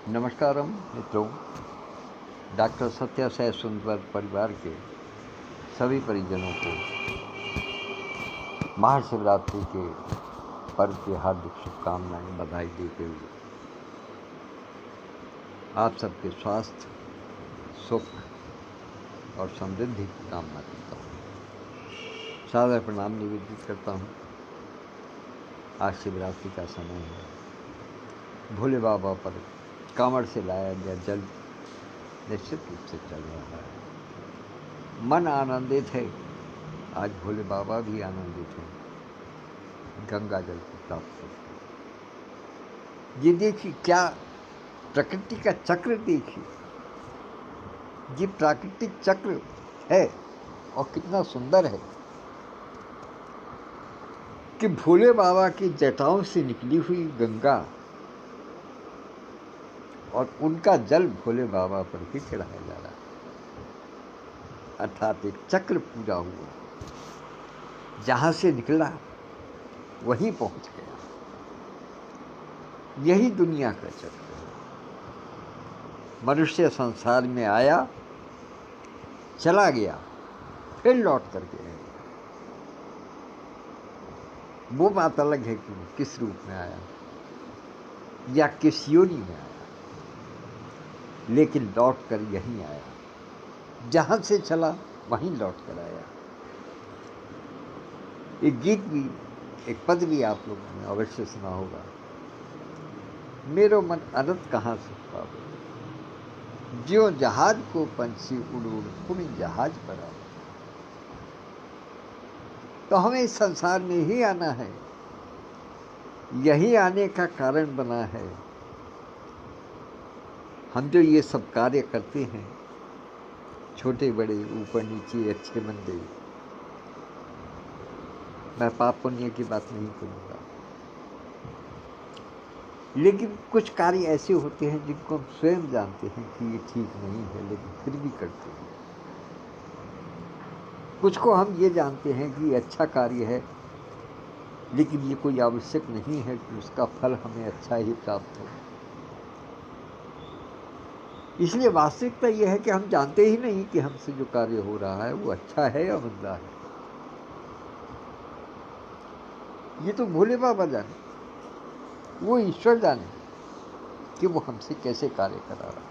नमस्कारम मित्रों। डॉक्टर सत्या सह सुंदर परिवार के सभी परिजनों को महाशिवरात्रि के पर्व की हार्दिक शुभकामनाएं, बधाई देते हुए आप सबके स्वास्थ्य, सुख और समृद्धि की कामना करता हूँ। सादर प्रणाम निवेदित करता हूँ। आज शिवरात्रि का समय है। भोले बाबा पर कांवड़ से लाया गया जल निश्चित रूप से चल रहा है। मन आनंदित है। आज भोले बाबा भी आनंदित हैं। गंगा जल को प्राप्त करके ये देखिए, क्या प्रकृति का चक्र देखिए। ये प्राकृतिक चक्र है और कितना सुंदर है कि भोले बाबा की जटाओं से निकली हुई गंगा और उनका जल भोले बाबा पर भी चढ़ाया जा रहा है। अर्थात एक चक्र पूरा हुआ, जहां से निकला वहीं पहुंच गया। यही दुनिया का चक्र है। मनुष्य संसार में आया, चला गया, फिर लौट करके आया। वो बात अलग है कि किस रूप में आया या किस योनि में आया, लेकिन लौट कर यहीं आया। जहां से चला वहीं लौट कर आया। एक गीत भी, एक पद भी आप लोगों ने अवश्य सुना होगा। मेरो मन अनंत कहाँ से पावे, ज्यों जहाज को पंछी उड़ उड़ पुण्य जहाज पर आवे। तो हमें इस संसार में ही आना है। यही आने का कारण बना है। हम जो ये सब कार्य करते हैं, छोटे बड़े, ऊपर नीचे, अच्छे मंदे, मैं पाप पुण्य की बात नहीं करूँगा, लेकिन कुछ कार्य ऐसे होते हैं जिनको हम स्वयं जानते हैं कि ये ठीक नहीं है, लेकिन फिर भी करते हैं। कुछ को हम ये जानते हैं कि ये अच्छा कार्य है, लेकिन ये कोई आवश्यक नहीं है कि उसका फल हमें अच्छा ही प्राप्त हो। इसलिए वास्तविकता यह है कि हम जानते ही नहीं कि हमसे जो कार्य हो रहा है वो अच्छा है या मंदा है। ये तो भोले बाबा जाने, वो ईश्वर जाने कि वो हमसे कैसे कार्य करा रहा है।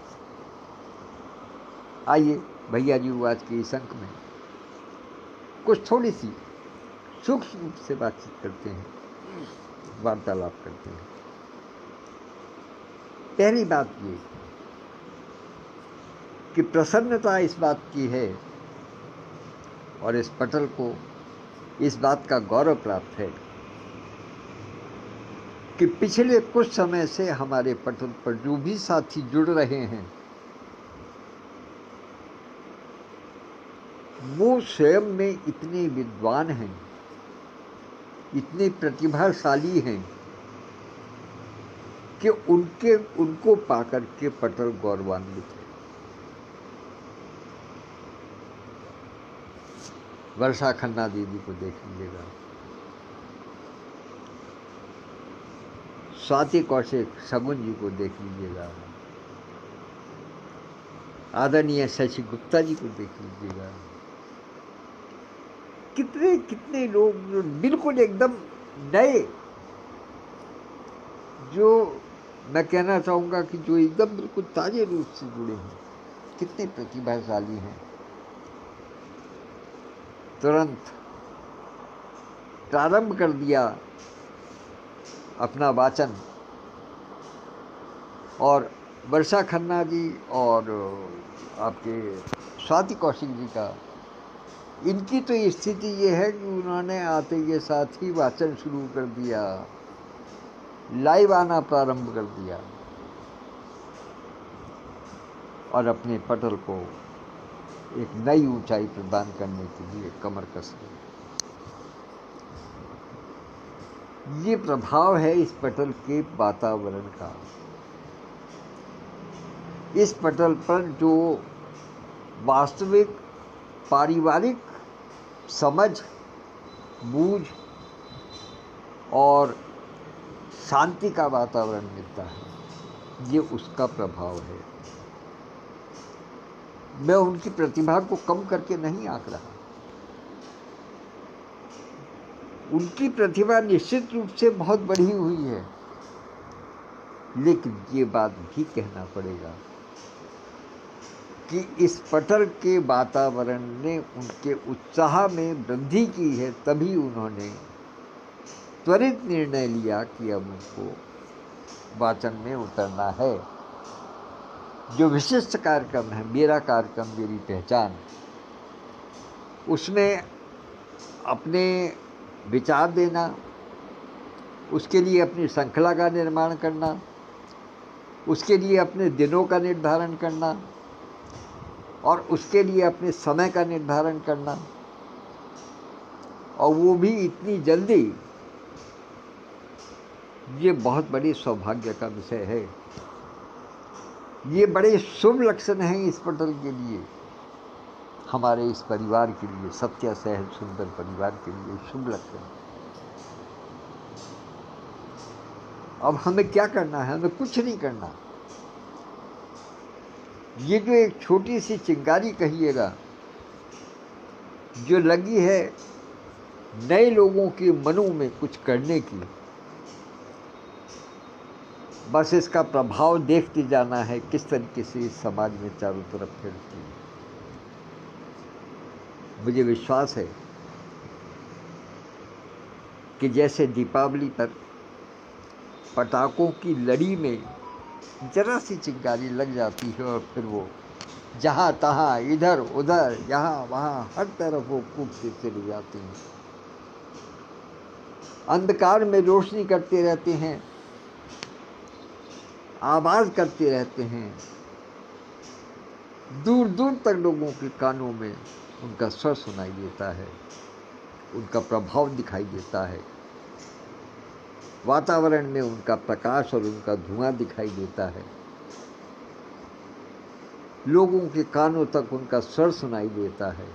आइए भैया जी आज के इस अंक में कुछ थोड़ी सी सूक्ष्म रूप से बातचीत करते हैं, वार्तालाप करते हैं। पहली बात ये कि प्रसन्नता इस बात की है और इस पटल को इस बात का गौरव प्राप्त है कि पिछले कुछ समय से हमारे पटल पर जो भी साथी जुड़ रहे हैं, वो स्वयं में इतने विद्वान हैं, इतने प्रतिभाशाली हैं कि उनको पाकर के पटल गौरवान्वित है। वर्षा खन्ना दीदी को देख लीजिएगा, स्वाति कौशिक शगुन जी को देख लीजिएगा, आदरणीय शशि गुप्ता जी को देख लीजिएगा। कितने कितने लोग जो बिल्कुल एकदम नए, जो मैं कहना चाहूँगा कि जो एकदम बिल्कुल ताजे रूप से जुड़े हैं, कितने प्रतिभाशाली हैं। तुरंत प्रारंभ कर दिया अपना वाचन। और वर्षा खन्ना जी और आपके स्वाति कौशिक जी का, इनकी तो स्थिति ये है कि उन्होंने आते के साथ ही वाचन शुरू कर दिया, लाइव आना प्रारंभ कर दिया और अपने पटल को एक नई ऊंचाई प्रदान करने के लिए कमर कस ली। ये प्रभाव है इस पटल के वातावरण का। इस पटल पर जो वास्तविक पारिवारिक समझ, बूझ और शांति का वातावरण मिलता है, ये उसका प्रभाव है। मैं उनकी प्रतिभा को कम करके नहीं आंक रहा। उनकी प्रतिभा निश्चित रूप से बहुत बढ़ी हुई है, लेकिन ये बात भी कहना पड़ेगा कि इस पटल के वातावरण ने उनके उत्साह में वृद्धि की है, तभी उन्होंने त्वरित निर्णय लिया कि अब उनको वाचन में उतरना है। जो विशिष्ट कार्यक्रम है, मेरा कार्यक्रम मेरी पहचान, उसमें अपने विचार देना, उसके लिए अपनी श्रृंखला का निर्माण करना, उसके लिए अपने दिनों का निर्धारण करना और उसके लिए अपने समय का निर्धारण करना, और वो भी इतनी जल्दी, ये बहुत बड़ी सौभाग्य का विषय है। ये बड़े शुभ लक्षण हैं इस पटल के लिए, हमारे इस परिवार के लिए, सत्य सहज सुंदर परिवार के लिए शुभ लक्षण। अब हमें क्या करना है? हमें कुछ नहीं करना। ये जो एक छोटी सी चिंगारी कहिएगा जो लगी है नए लोगों के मनों में कुछ करने की, बस इसका प्रभाव देखते जाना है किस तरीके से इस समाज में चारों तरफ फैलती है। मुझे विश्वास है कि जैसे दीपावली पर पटाखों की लड़ी में जरा सी चिंगारी लग जाती है और फिर वो जहाँ तहाँ, इधर उधर, यहाँ वहाँ, हर तरफ वो कूदते चली जाती हैं, अंधकार में रोशनी करते रहते हैं, आवाज़ करते रहते हैं, दूर दूर तक लोगों के कानों में उनका स्वर सुनाई देता है, उनका प्रभाव दिखाई देता है, वातावरण में उनका प्रकाश और उनका धुआं दिखाई देता है, लोगों के कानों तक उनका स्वर सुनाई देता है।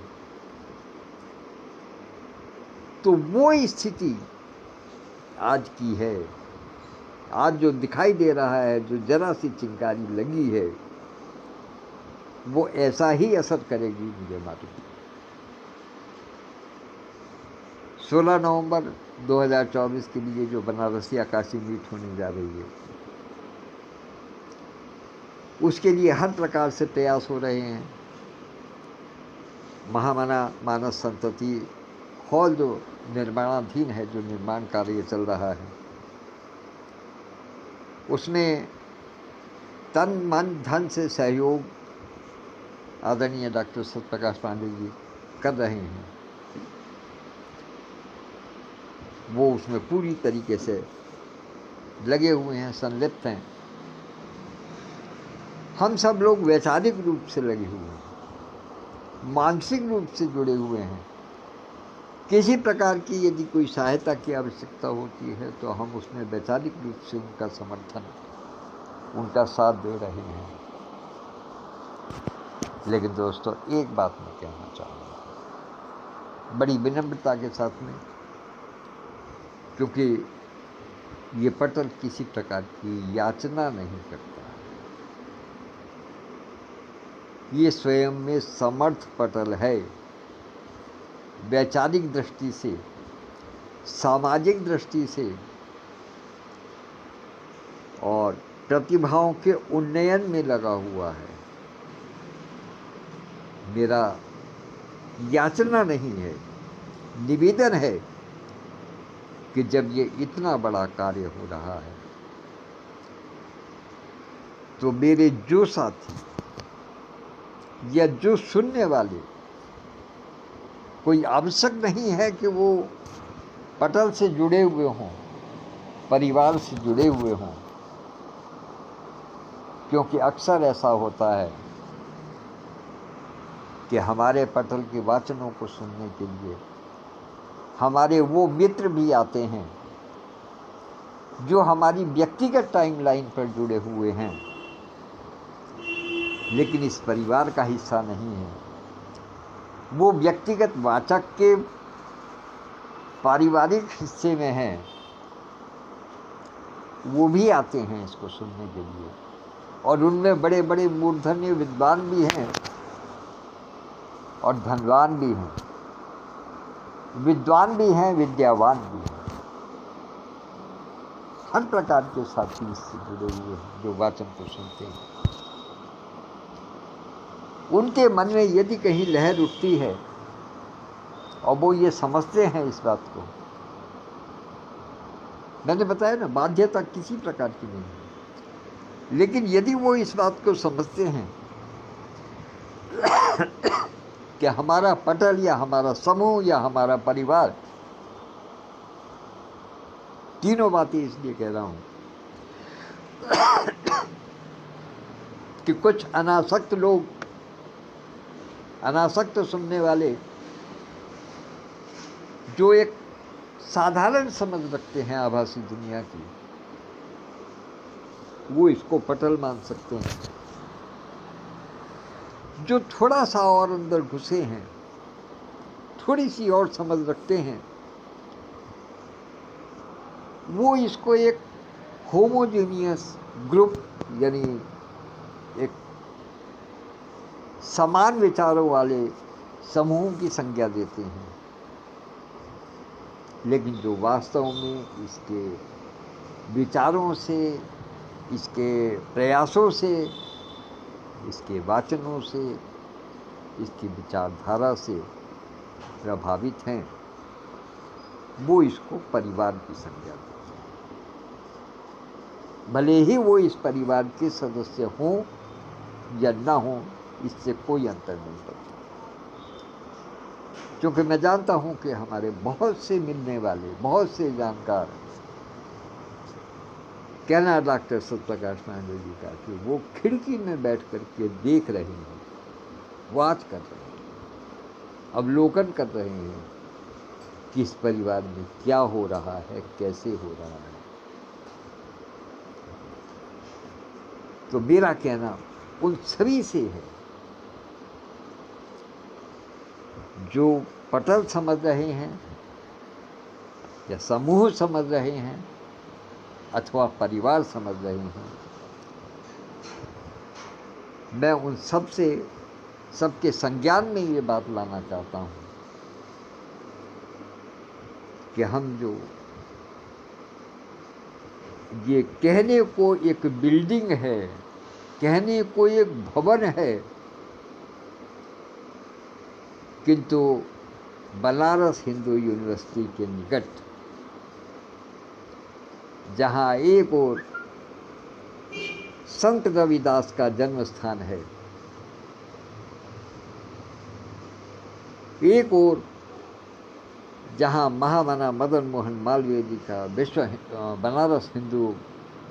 तो वो स्थिति आज की है। आज जो दिखाई दे रहा है, जो जरा सी चिंगारी लगी है, वो ऐसा ही असर करेगी, मुझे मालूम। 16 नवंबर 2024 के लिए जो बनारसी आकाशी मीट होने जा रही है, उसके लिए हर प्रकार से प्रयास हो रहे हैं। महामना मानस संतति हॉल जो निर्माणाधीन है, जो निर्माण कार्य चल रहा है, उसमें तन मन धन से सहयोग आदरणीय डॉक्टर सत्यप्रकाश पांडे जी कर रहे हैं। वो उसमें पूरी तरीके से लगे हुए हैं, संलिप्त हैं। हम सब लोग वैचारिक रूप से लगे हुए हैं, मानसिक रूप से जुड़े हुए हैं। किसी प्रकार की यदि कोई सहायता की आवश्यकता होती है तो हम उसमें वैचारिक रूप से उनका समर्थन, उनका साथ दे रहे हैं। लेकिन दोस्तों, एक बात मैं कहना चाहूँगा बड़ी विनम्रता के साथ में, क्योंकि ये पटल किसी प्रकार की याचना नहीं करता। ये स्वयं में समर्थ पटल है, वैचारिक दृष्टि से, सामाजिक दृष्टि से और प्रतिभाओं के उन्नयन में लगा हुआ है। मेरा याचना नहीं है, निवेदन है कि जब ये इतना बड़ा कार्य हो रहा है तो मेरे जो साथी या जो सुनने वाले, कोई आवश्यक नहीं है कि वो पटल से जुड़े हुए हों, परिवार से जुड़े हुए हों, क्योंकि अक्सर ऐसा होता है कि हमारे पटल के वाचनों को सुनने के लिए हमारे वो मित्र भी आते हैं जो हमारी व्यक्तिगत टाइमलाइन पर जुड़े हुए हैं, लेकिन इस परिवार का हिस्सा नहीं है। वो व्यक्तिगत वाचक के पारिवारिक हिस्से में हैं, वो भी आते हैं इसको सुनने के लिए। और उनमें बड़े बड़े मूर्धन्य विद्वान भी हैं और धनवान भी हैं, विद्वान भी हैं, विद्यावान भी हैं। हर प्रकार के साथी इससे जुड़े हुए हैं जो वाचन को सुनते हैं। उनके मन में यदि कहीं लहर उठती है और वो ये समझते हैं इस बात को, मैंने बताया ना, बाध्यता किसी प्रकार की नहीं है, लेकिन यदि वो इस बात को समझते हैं कि हमारा पटल या हमारा समूह या हमारा परिवार, तीनों बातें इसलिए कह रहा हूं कि कुछ अनासक्त लोग, अनासक्त सुनने वाले जो एक साधारण समझ रखते हैं आभासी दुनिया की, वो इसको पटल मान सकते हैं। जो थोड़ा सा और अंदर घुसे हैं, थोड़ी सी और समझ रखते हैं, वो इसको एक होमोजेनियस ग्रुप यानी एक समान विचारों वाले समूह की संज्ञा देते हैं। लेकिन जो वास्तव में इसके विचारों से, इसके प्रयासों से, इसके वाचनों से, इसकी विचारधारा से प्रभावित हैं, वो इसको परिवार की संज्ञा देते हैं। भले ही वो इस परिवार के सदस्य हों या ना हों, इससे कोई अंतर नहीं पड़ता। क्योंकि मैं जानता हूं कि हमारे बहुत से मिलने वाले, बहुत से जानकार, कहना डॉक्टर सत्यप्रकाश पांडे जी का कि वो खिड़की में बैठ करके देख रहे हैं, वॉच कर रहे हैं, अवलोकन कर रहे हैं कि इस परिवार में क्या हो रहा है, कैसे हो रहा है। तो मेरा कहना उन सभी से है जो पटल समझ रहे हैं या समूह समझ रहे हैं अथवा परिवार समझ रहे हैं, मैं उन सब से, सबके संज्ञान में ये बात लाना चाहता हूँ कि हम जो ये कहने को एक बिल्डिंग है, कहने को एक भवन है, किंतु बनारस हिंदू यूनिवर्सिटी के निकट, जहाँ एक और संत रविदास का जन्म स्थान है, एक और जहाँ महामना मदन मोहन मालवीय जी का बनारस हिंदू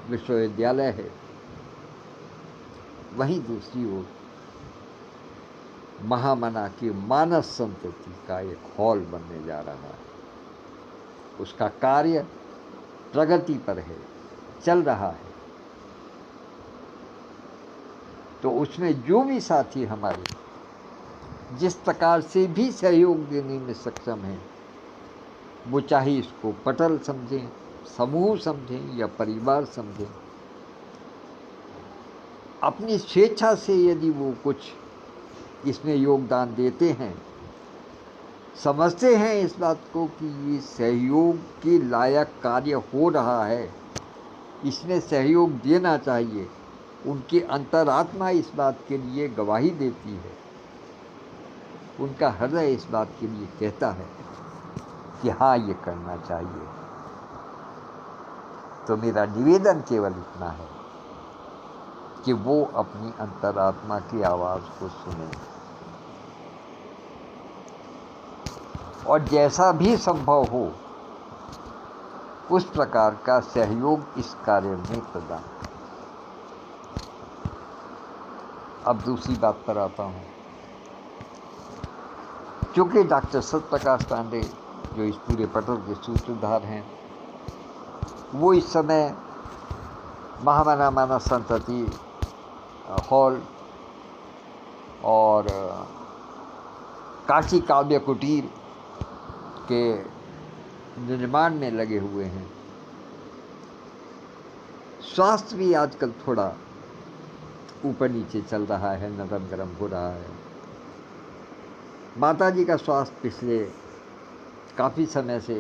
विश्वविद्यालय है, वहीं दूसरी ओर महामना की मानस संतति का एक हॉल बनने जा रहा है। उसका कार्य प्रगति पर है, चल रहा है। तो उसमें जो भी साथी हमारे जिस प्रकार से भी सहयोग देने में सक्षम हैं, वो चाहे इसको पटल समझें, समूह समझें या परिवार समझें, अपनी स्वेच्छा से यदि वो कुछ इसमें योगदान देते हैं, समझते हैं इस बात को कि ये सहयोग के लायक कार्य हो रहा है, इसमें सहयोग देना चाहिए, उनकी अंतरात्मा इस बात के लिए गवाही देती है, उनका हृदय इस बात के लिए कहता है कि हाँ, ये करना चाहिए। तो मेरा निवेदन केवल इतना है कि वो अपनी अंतरात्मा की आवाज़ को सुने और जैसा भी संभव हो उस प्रकार का सहयोग इस कार्य में प्रदान। अब दूसरी बात पर आता हूँ। क्योंकि डॉक्टर सत्यप्रकाश पांडे जो इस पूरे पटल के सूत्रधार हैं, वो इस समय महामना मानस संतति हॉल और काशी काव्य कुटीर के निर्माण में लगे हुए हैं। स्वास्थ्य भी आजकल थोड़ा ऊपर नीचे चल रहा है, नरम गरम हो रहा है। माता जी का स्वास्थ्य पिछले काफ़ी समय से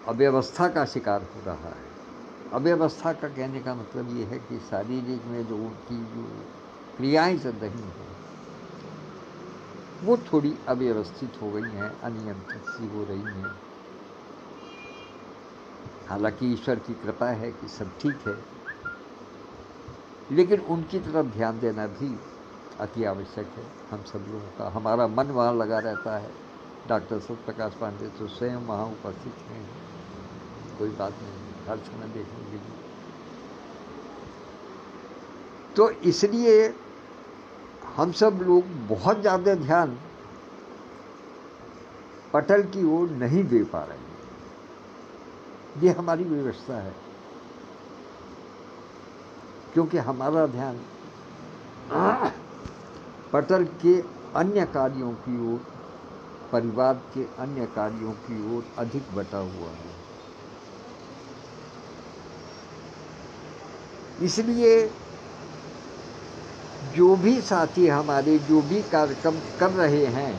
अव्यवस्था का शिकार हो रहा है। अव्यवस्था का कहने का मतलब ये है कि शारीरिक में जो उनकी जो क्रियाएं चल रही हैं वो थोड़ी अव्यवस्थित हो गई हैं, अनियंत्रित सी हो रही हैं। हालांकि ईश्वर की कृपा है कि सब ठीक है, लेकिन उनकी तरफ ध्यान देना भी अति आवश्यक है हम सब लोगों का। हमारा मन वहाँ लगा रहता है। डॉक्टर सत्य प्रकाश पांडे तो स्वयं वहाँ उपस्थित हैं, कोई बात नहीं, हर समय देखने के लिए। तो इसलिए हम सब लोग बहुत ज़्यादा ध्यान पटल की ओर नहीं दे पा रहे हैं। ये हमारी व्यवस्था है, क्योंकि हमारा ध्यान पटल के अन्य कार्यों की ओर, परिवार के अन्य कार्यों की ओर अधिक बटा हुआ है। इसलिए जो भी साथी हमारे जो भी कार्यक्रम कर रहे हैं,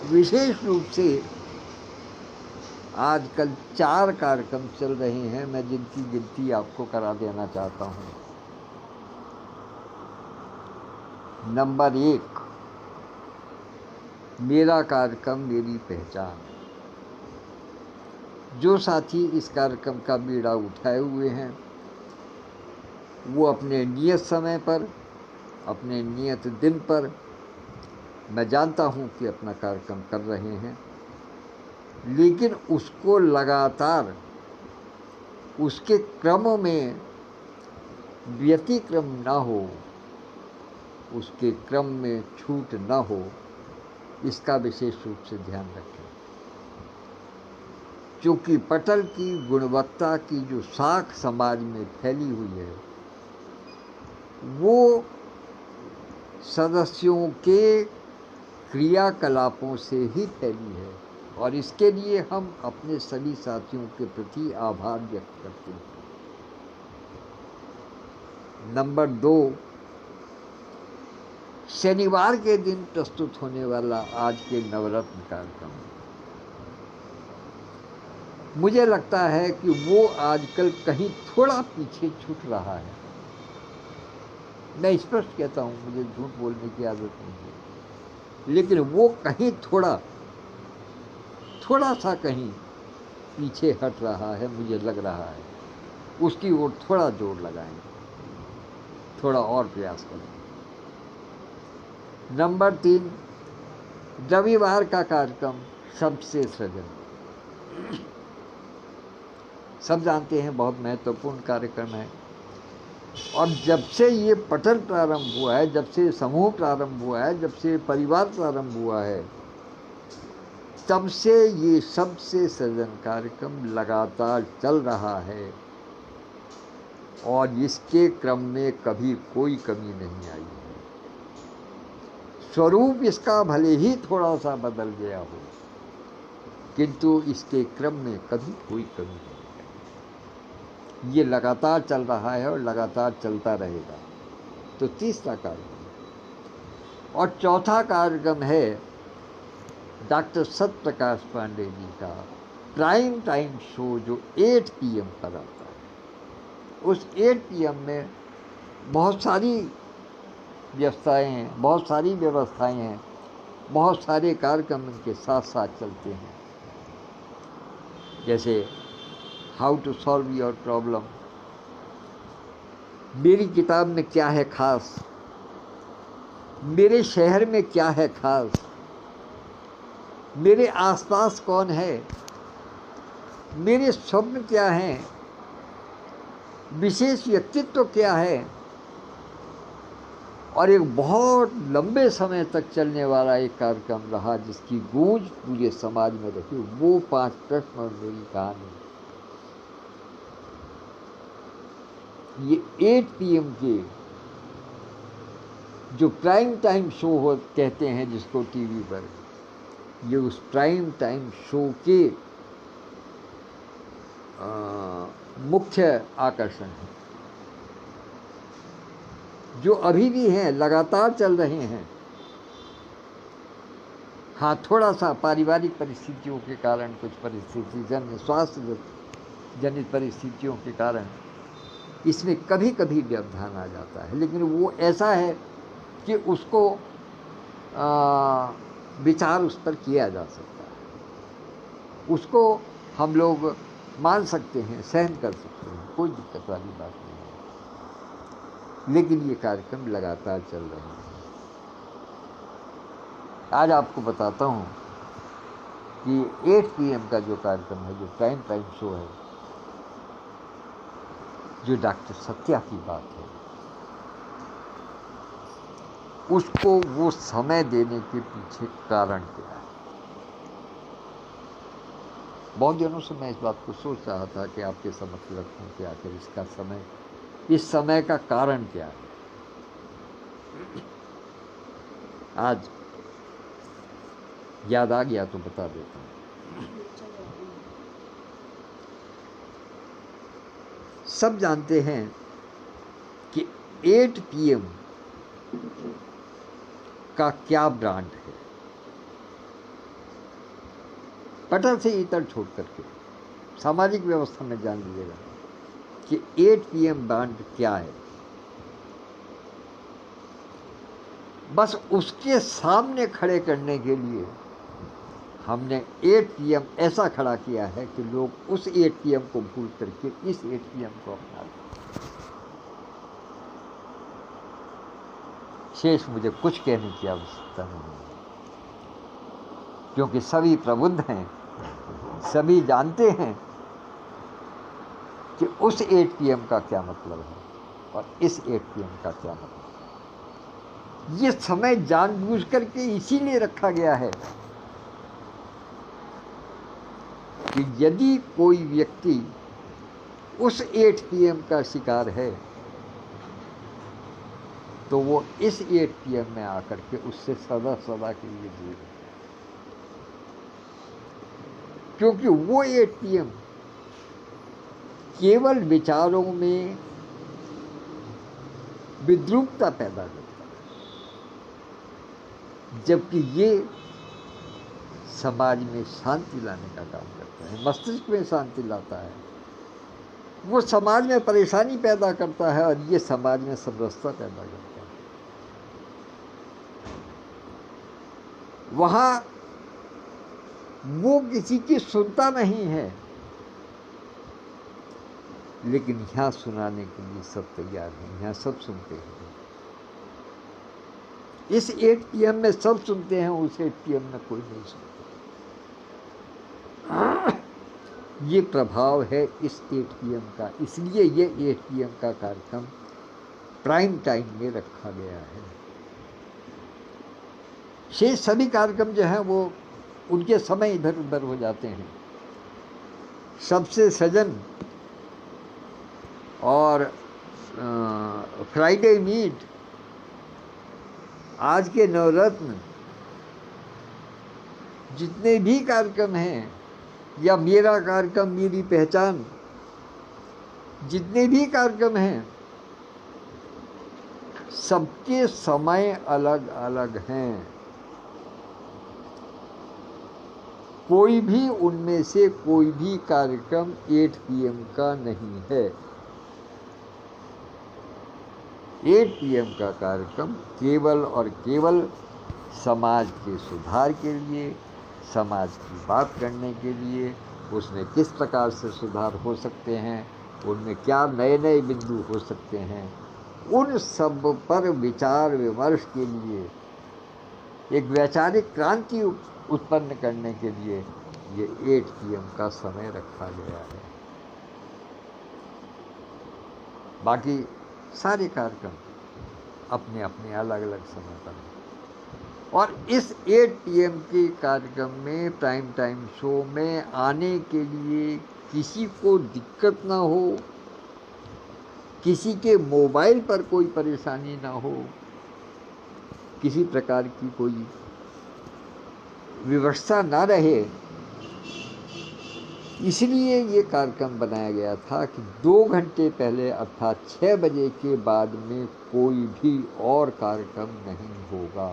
विशेष रूप से आजकल 4 कार्यक्रम चल रहे हैं, मैं जिनकी गिनती आपको करा देना चाहता हूँ। नंबर 1, मेरा कार्यक्रम मेरी पहचान। जो साथी इस कार्यक्रम का बीड़ा उठाए हुए हैं वो अपने नियत समय पर, अपने नियत दिन पर, मैं जानता हूँ कि अपना कार्यक्रम कर रहे हैं, लेकिन उसको लगातार उसके क्रम में व्यतिक्रम ना हो, उसके क्रम में छूट ना हो, इसका विशेष रूप से ध्यान रखें। क्योंकि पटल की गुणवत्ता की जो साख समाज में फैली हुई है वो सदस्यों के क्रियाकलापों से ही फैली है, और इसके लिए हम अपने सभी साथियों के प्रति आभार व्यक्त करते हैं। नंबर 2, शनिवार के दिन प्रस्तुत होने वाला आज के नवरत्न कार्यक्रम, मुझे लगता है कि वो आजकल कहीं थोड़ा पीछे छूट रहा है। मैं स्पष्ट कहता हूँ, मुझे झूठ बोलने की आदत नहीं है, लेकिन वो कहीं थोड़ा सा कहीं पीछे हट रहा है, मुझे लग रहा है। उसकी ओर थोड़ा जोर लगाएं, थोड़ा और प्रयास करें। नंबर 3, रविवार का कार्यक्रम सबसे सृजन। सब जानते हैं बहुत महत्वपूर्ण कार्यक्रम है, और जब से ये पटल प्रारंभ हुआ है, जब से समूह प्रारंभ हुआ है, जब से परिवार प्रारंभ हुआ है, तब से ये सबसे सृजन कार्यक्रम लगातार चल रहा है, और इसके क्रम में कभी कोई कमी नहीं आई है। स्वरूप इसका भले ही थोड़ा सा बदल गया हो, किंतु इसके क्रम में कभी कोई कमी नहीं है। ये लगातार चल रहा है और लगातार चलता रहेगा। तो तीसरा कार्यक्रम, और चौथा कार्यक्रम है डॉक्टर सत्य प्रकाश पांडे जी का प्राइम टाइम शो, जो 8 PM पर आता है। उस 8 PM में बहुत सारी व्यवस्थाएं हैं, बहुत सारी व्यवस्थाएं हैं, बहुत सारे कार्यक्रम इनके साथ साथ चलते हैं। जैसे how to solve your problem, मेरी किताब में क्या है खास, मेरे शहर में क्या है खास, मेरे आसपास कौन है, मेरे स्वप्न क्या हैं, विशेष व्यक्तित्व क्या है, और एक बहुत लंबे समय तक चलने वाला एक कार्यक्रम रहा जिसकी गूंज पूरे समाज में रही, वो 5 प्रश्न और मेरी कहानी। ये 8 PM के जो प्राइम टाइम शो हो कहते हैं जिसको टीवी पर, ये उस प्राइम टाइम शो के मुख्य आकर्षण है, जो अभी भी हैं, लगातार चल रहे हैं। हाँ, थोड़ा सा पारिवारिक परिस्थितियों के कारण, कुछ परिस्थिति जन्य स्वास्थ्य जनित परिस्थितियों के कारण इसमें कभी कभी व्यवधान आ जाता है, लेकिन वो ऐसा है कि उसको विचार उस पर किया जा सकता है, उसको हम लोग मान सकते हैं, सहन कर सकते हैं, कोई दिक्कत वाली बात नहीं है। लेकिन ये कार्यक्रम लगातार चल रहे हैं। आज आपको बताता हूँ कि 8 PM का जो कार्यक्रम है, जो प्राइम टाइम शो है, जो डॉक्टर सत्या की बात है, उसको वो समय देने के पीछे कारण क्या है? बहुत दिनों से मैं इस बात को सोच रहा था कि आपके समक्ष रखूं कि आखिर इसका समय, इस समय का कारण क्या है। आज याद आ गया तो बता देता हूँ। सब जानते हैं कि 8 PM का क्या ब्रांड है। पटर से इतर छोड़ करके सामाजिक व्यवस्था में जान लीजिएगा कि 8 PM ब्रांड क्या है। बस उसके सामने खड़े करने के लिए हमने 8 PM ऐसा खड़ा किया है कि लोग उस 8 PM को भूल करके इस 8 PM को अपना लें। शेष मुझे कुछ कहने की आवश्यकता नहीं है, क्योंकि सभी प्रबुद्ध हैं, सभी जानते हैं कि उस 8 PM का क्या मतलब है और इस 8 PM का क्या मतलब है। ये समय जानबूझ करके इसीलिए रखा गया है कि यदि कोई व्यक्ति उस 8 PM का शिकार है तो वो इस 8 PM में आकर के उससे सदा सदा के लिए दूर है, क्योंकि वो 8 PM केवल विचारों में विद्रूपता पैदा करता है, जबकि ये समाज में शांति लाने का काम करता है, मस्तिष्क में शांति लाता है। वो समाज में परेशानी पैदा करता है और ये समाज में समरसता पैदा करता है। वहाँ वो किसी की सुनता नहीं है, लेकिन यहाँ सुनाने के लिए सब तैयार हैं, यहाँ सब सुनते हैं। इस 8 PM में सब सुनते हैं, उस 8 PM में कोई नहीं सुनता। ये प्रभाव है इस 8 PM का, इसलिए ये 8 PM का कार्यक्रम प्राइम टाइम में रखा गया है। शेष सभी कार्यक्रम जो हैं वो उनके समय इधर उधर हो जाते हैं। सबसे सजन और फ्राइडे मीट, आज के नवरत्न, जितने भी कार्यक्रम हैं, या मेरा कार्यक्रम मेरी पहचान, जितने भी कार्यक्रम हैं, सबके समय अलग अलग हैं। कोई भी उनमें से कोई भी कार्यक्रम 8 PM का नहीं है। 8 PM का कार्यक्रम केवल और केवल समाज के सुधार के लिए, समाज की बात करने के लिए, उसमें किस प्रकार से सुधार हो सकते हैं, उनमें क्या नए नए बिंदु हो सकते हैं, उन सब पर विचार विमर्श के लिए, एक वैचारिक क्रांति उत्पन्न करने के लिए ये 8 PM का समय रखा गया है। बाकी सारे कार्यक्रम अपने अपने अलग अलग समय पर हैं। और इस 8 PM के कार्यक्रम में, प्राइम टाइम शो में आने के लिए किसी को दिक्कत ना हो, किसी के मोबाइल पर कोई परेशानी ना हो, किसी प्रकार की कोई विवशता ना रहे, इसलिए ये कार्यक्रम बनाया गया था कि 2 घंटे पहले अर्थात 6 बजे के बाद में कोई भी और कार्यक्रम नहीं होगा,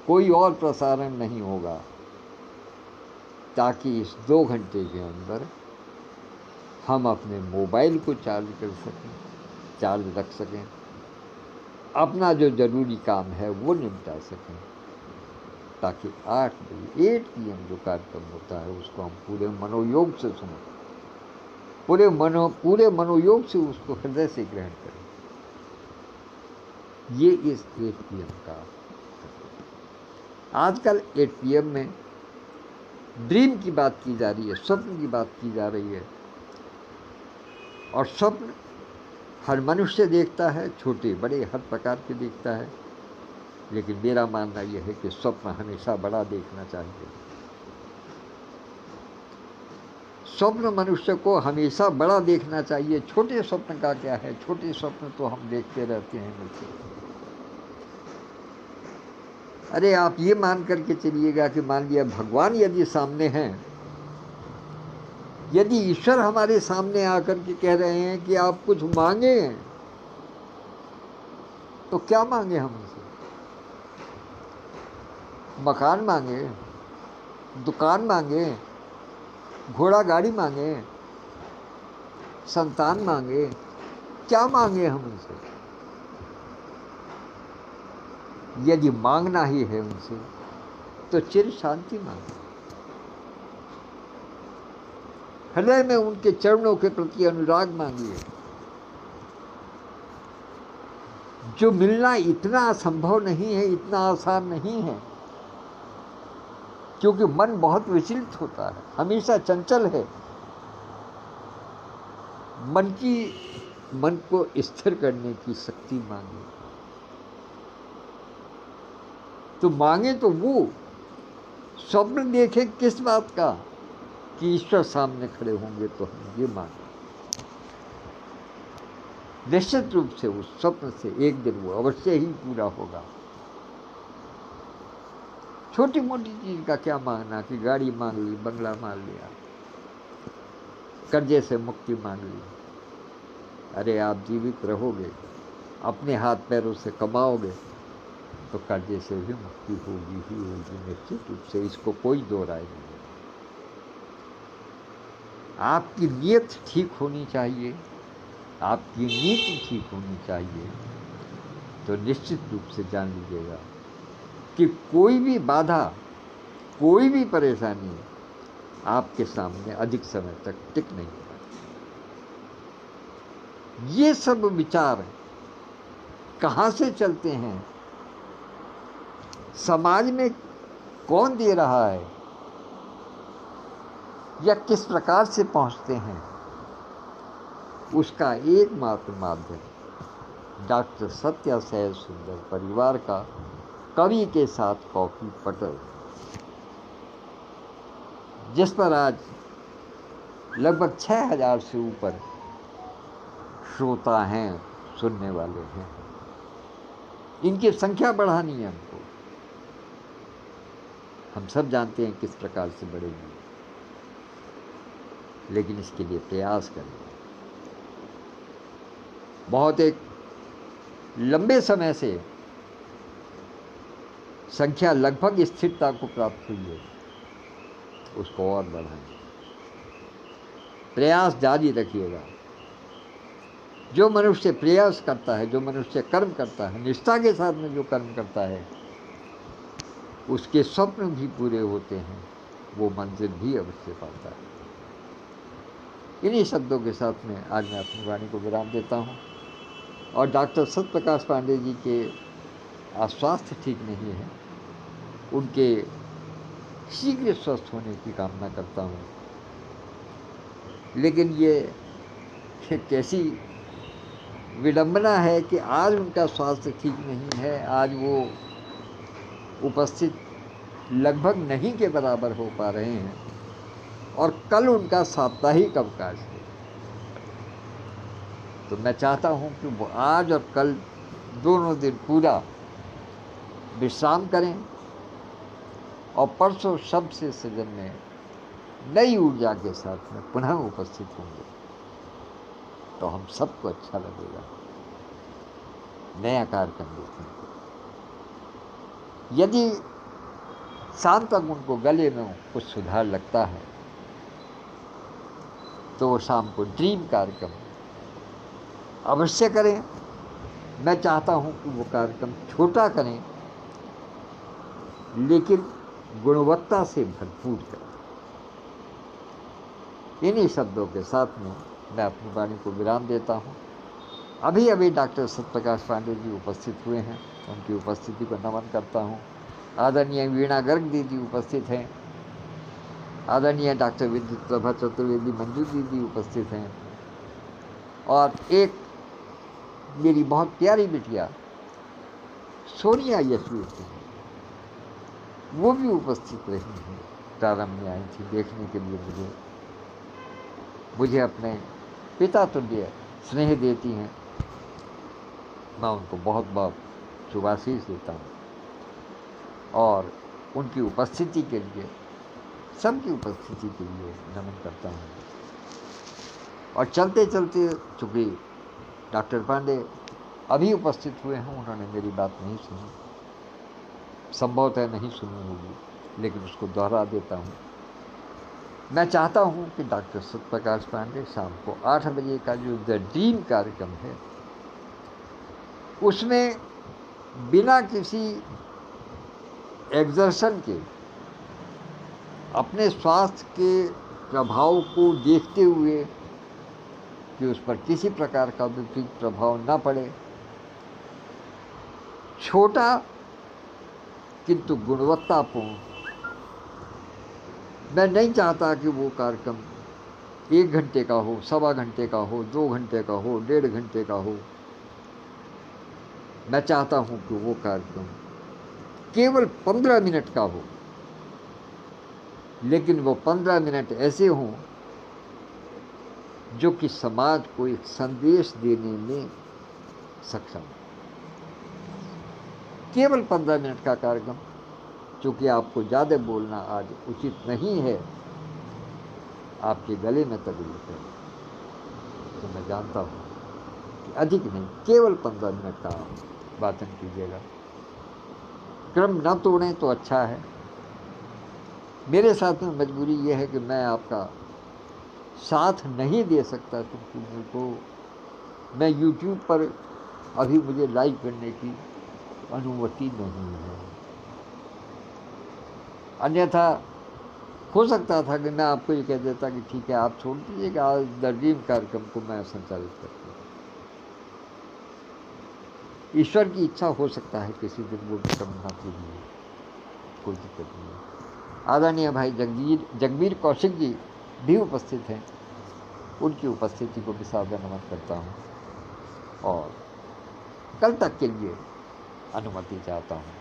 कोई और प्रसारण नहीं होगा, ताकि इस 2 घंटे के अंदर हम अपने मोबाइल को चार्ज कर सकें, चार्ज रख सकें, अपना जो ज़रूरी काम है वो निपटा सकें, ताकि 8 बजे 8 PM जो कार्यक्रम होता है उसको हम पूरे मनोयोग से सुनें, पूरे मनोयोग से उसको हृदय से ग्रहण करें। ये इस 8 PM का आजकल 8 PM में ड्रीम की बात की जा रही है, स्वप्न की बात की जा रही है, और स्वप्न हर मनुष्य देखता है, छोटे बड़े हर प्रकार के देखता है, लेकिन मेरा मानना यह है कि स्वप्न हमेशा बड़ा देखना चाहिए। स्वप्न मनुष्य को हमेशा बड़ा देखना चाहिए। छोटे स्वप्न का क्या है, छोटे स्वप्न तो हम देखते रहते हैं मुझसे। अरे आप ये मान करके चलिएगा कि मान लिया भगवान यदि सामने हैं, यदि ईश्वर हमारे सामने आकर के कह रहे हैं कि आप कुछ मांगे, तो क्या मांगे हम उनसे? मकान मांगे, दुकान मांगे, घोड़ा गाड़ी मांगे, संतान मांगे, क्या मांगे हम उनसे? यदि मांगना ही है उनसे तो चिर शांति मांगे, हृदय में उनके चरणों के प्रति अनुराग मांगिए। जो मिलना इतना असंभव नहीं है, इतना आसान नहीं है, क्योंकि मन बहुत विचलित होता है, हमेशा चंचल है। मन को स्थिर करने की शक्ति मांगे। तो मांगे तो वो स्वप्न देखें किस बात का, कि ईश्वर सामने खड़े होंगे तो हम ये मांगे। निश्चित रूप से उस स्वप्न से एक दिन वो अवश्य ही पूरा होगा। छोटी मोटी चीज का क्या मांगना, कि गाड़ी मांग ली, बंगला मांग लिया, कर्जे से मुक्ति मांग ली। अरे आप जीवित रहोगे, अपने हाथ पैरों से कमाओगे, तो कर्जे से भी मुक्ति होगी ही होगी, निश्चित रूप से, इसको कोई दो राय नहीं। आपकी नीयत ठीक होनी चाहिए, आपकी नीति ठीक होनी चाहिए, तो निश्चित रूप से जान लीजिएगा कि कोई भी बाधा, कोई भी परेशानी आपके सामने अधिक समय तक टिक नहीं पाती। ये सब विचार कहाँ से चलते हैं, समाज में कौन दे रहा है, या किस प्रकार से पहुंचते हैं, उसका एकमात्र माध्यम डॉक्टर सत्या सैल सुंदर परिवार का कवि के साथ कॉफी पटल, जिस पर आज लगभग 6000 से ऊपर श्रोता हैं, सुनने वाले हैं। इनकी संख्या बढ़ानी है हमको। हम सब जानते हैं किस प्रकार से बढ़ेगी, लेकिन इसके लिए प्रयास करें। बहुत एक लंबे समय से संख्या लगभग स्थिरता को प्राप्त हुई है, उसको और बढ़ाएं। प्रयास जारी रखिएगा। जो मनुष्य प्रयास करता है, जो मनुष्य कर्म करता है, निष्ठा के साथ में जो कर्म करता है, उसके स्वप्न भी पूरे होते हैं, वो मंजिल भी अवश्य पाता है। इन्हीं शब्दों के साथ में आज मैं अपनी वाणी को विराम देता हूँ, और डॉक्टर सत्यप्रकाश पांडे जी के स्वास्थ्य ठीक नहीं है, उनके शीघ्र स्वस्थ होने की कामना करता हूँ। लेकिन ये कैसी विडंबना है कि आज उनका स्वास्थ्य ठीक नहीं है, आज वो उपस्थित लगभग नहीं के बराबर हो पा रहे हैं, और कल उनका साप्ताहिक अवकाश है। तो मैं चाहता हूं कि वो आज और कल दोनों दिन पूरा विश्राम करें, और परसों सबसे सजन में नई ऊर्जा के साथ में पुनः उपस्थित होंगे तो हम सबको अच्छा लगेगा, नया कार्यक्रम देखेंगे। यदि शाम तक उनको गले में कुछ सुधार लगता है तो वो शाम को ड्रीम कार्यक्रम अवश्य करें। मैं चाहता हूं कि वो कार्यक्रम छोटा करें लेकिन गुणवत्ता से भरपूर करें। इन्हीं शब्दों के साथ में मैं अपनी वाणी को विराम देता हूं। अभी अभी डॉक्टर सत्यप्रकाश पांडे जी उपस्थित हुए हैं, उनकी उपस्थिति को नमन करता हूं। आदरणीय वीणा गर्ग दीदी उपस्थित हैं, आदरणीय डॉक्टर विद्युत प्रभा चतुर्वेदी मंजू दीदी उपस्थित हैं, और एक मेरी बहुत प्यारी बिटिया सोनिया यशवीर, वो भी उपस्थित रही हैं। प्रारंभ में आई थी देखने के लिए, मुझे अपने पिता तुल्य स्नेह देती हैं। मैं उनको बहुत बहुत शुभाशीष देता हूँ और उनकी उपस्थिति के लिए, सबकी उपस्थिति के लिए नमन करता हूँ। और चलते चलते, चूँकि डॉक्टर पांडे अभी उपस्थित हुए हैं, उन्होंने मेरी बात नहीं सुनी, संभवतः नहीं सुनी होगी, लेकिन उसको दोहरा देता हूँ। मैं चाहता हूँ कि डॉक्टर सत्यप्रकाश पांडे शाम को 8 बजे का जो द ड्रीम कार्यक्रम है, उसमें बिना किसी एग्जर्शन के, अपने स्वास्थ्य के प्रभाव को देखते हुए कि उस पर किसी प्रकार का विपरीत प्रभाव न पड़े, छोटा किंतु गुणवत्तापूर्ण। मैं नहीं चाहता कि वो कार्यक्रम 1 घंटे का हो, 1.25 घंटे का हो, 2 घंटे का हो, 1.5 घंटे का हो। मैं चाहता हूं कि वो कार्यक्रम केवल 15 मिनट का हो, लेकिन वो 15 मिनट ऐसे हों जो कि समाज को एक संदेश देने में सक्षम हो। केवल 15 मिनट का कार्यक्रम, चूँकि आपको ज़्यादा बोलना आज उचित नहीं है, आपके गले में तकलीफ है, तो मैं जानता हूँ कि अधिक नहीं, केवल 15 मिनट का वाचन कीजिएगा। क्रम न तोड़ें तो अच्छा है। मेरे साथ में मजबूरी यह है कि मैं आपका साथ नहीं दे सकता, क्योंकि मुझको, मैं YouTube पर अभी मुझे लाइव करने की अनुमति नहीं है। अन्यथा हो सकता था कि मैं आपको ये कह देता कि ठीक है, आप छोड़ दीजिएगा, आज द ड्रीम कार्यक्रम को मैं संचालित करता हूँ। ईश्वर की इच्छा हो सकता है किसी दिन वो करना चाहिए, कोई दिक्कत नहीं है। आदरणीय भाई जगबीर कौशिक जी भी उपस्थित हैं, उनकी उपस्थिति को भी सादर नमन करता हूँ और कल तक के लिए अनुमति चाहता हूँ।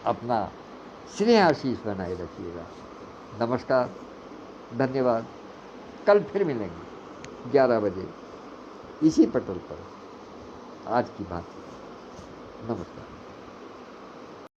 अपना स्नेह आशीष बनाए रखिएगा। नमस्कार, धन्यवाद। कल फिर मिलेंगे 11 बजे इसी पटल पर। आज की बात, नमस्कार।